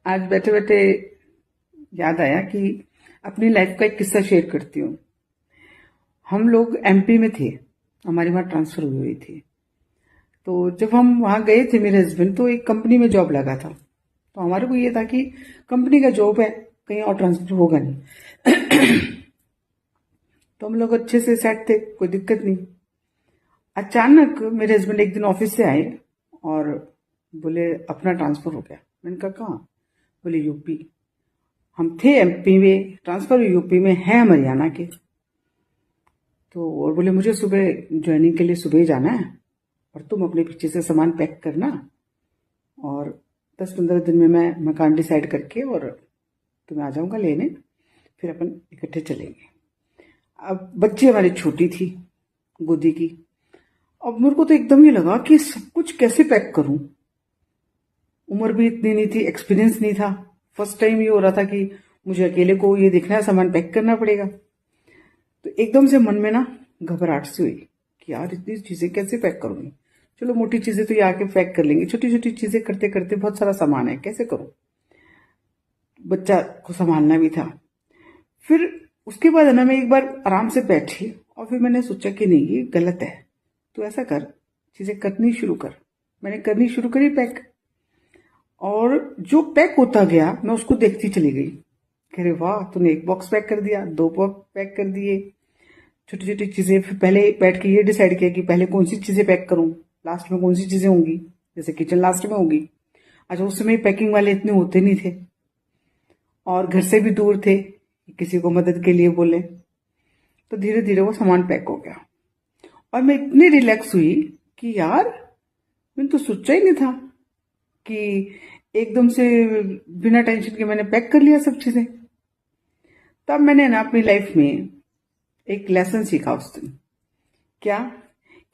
आज बैठे बैठे याद आया कि अपनी लाइफ का एक किस्सा शेयर करती हूँ। हम लोग एमपी में थे, हमारी वहाँ ट्रांसफर हुई हुई थी। तो जब हम वहाँ गए थे, मेरे हस्बैंड तो एक कंपनी में जॉब लगा था। तो हमारे को ये था कि कंपनी का जॉब है, कहीं और ट्रांसफर होगा नहीं। तो हम लोग अच्छे से सेट थे, कोई दिक्कत नहीं। अचानक मेरे हस्बैंड एक दिन ऑफिस से आए और बोले अपना ट्रांसफर हो गया। मैंने कहा कहाँ? बोले यूपी। हम थे एमपी में, ट्रांसफर यूपी में है, हम हरियाणा के। तो और बोले मुझे सुबह ज्वाइनिंग के लिए सुबह ही जाना है और तुम अपने पीछे से सामान पैक करना और 10-15 दिन में मैं मकान डिसाइड करके और तुम्हें आ जाऊंगा लेने, फिर अपन इकट्ठे चलेंगे। अब बच्ची हमारी छोटी थी, गोदी की। अब मेरे को तो एकदम ये लगा कि सब कुछ कैसे पैक करूं। उम्र भी इतनी नहीं थी, एक्सपीरियंस नहीं था। फर्स्ट टाइम ये हो रहा था कि मुझे अकेले को ये देखना है, सामान पैक करना पड़ेगा। तो एकदम से मन में ना घबराहट सी हुई कि यार इतनी चीजें कैसे पैक करूंगी। चलो मोटी चीजें तो ये आके पैक कर लेंगे, छोटी छोटी चीजें करते करते बहुत सारा सामान है, कैसे करूं। बच्चा को संभालना भी था। फिर उसके बाद है ना, मैं एक बार आराम से बैठी और फिर मैंने सोचा कि नहीं ये गलत है, तो ऐसा कर, चीजें करनी शुरू कर। मैंने करनी शुरू करी पैक, और जो पैक होता गया मैं उसको देखती चली गई। कह रहे वाह, तूने एक बॉक्स पैक कर दिया, 2 बॉक्स पैक कर दिए, छोटी छोटी चीजें। फिर पहले बैठ के ये डिसाइड किया कि पहले कौन सी चीजें पैक करूं, लास्ट में कौन सी चीजें होंगी। जैसे किचन लास्ट में होगी। अच्छा, उस समय पैकिंग वाले इतने होते नहीं थे और घर से भी दूर थे, किसी को मदद के लिए बोले। तो धीरे धीरे वो सामान पैक हो गया और मैं इतनी रिलैक्स हुई कि यार मैंने तो सोचा ही नहीं था कि एकदम से बिना टेंशन के मैंने पैक कर लिया सब चीजें। तब मैंने ना अपनी लाइफ में एक लेसन सीखा उस दिन। क्या?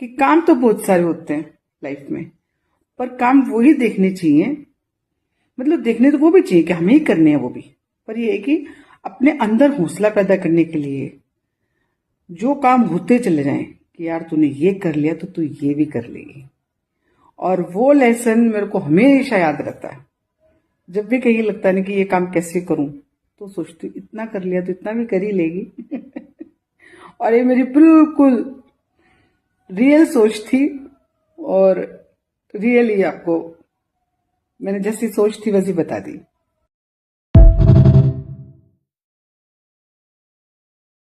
कि काम तो बहुत सारे होते हैं लाइफ में, पर काम वही देखने चाहिए, मतलब देखने तो वो भी चाहिए कि हमें ही करने हैं वो भी, पर ये है कि अपने अंदर हौसला पैदा करने के लिए जो काम होते चले जाएं कि यार तूने ये कर लिया तो तू ये भी कर लेगी। और वो लेसन मेरे को हमेशा याद रहता है। जब भी कहीं लगता है कि ये काम कैसे करूं, तो सोचती हूँ इतना कर लिया तो इतना भी कर ही लेगी। और ये मेरी बिल्कुल रियल सोच थी, और रियली आपको मैंने जैसी सोच थी वैसी बता दी।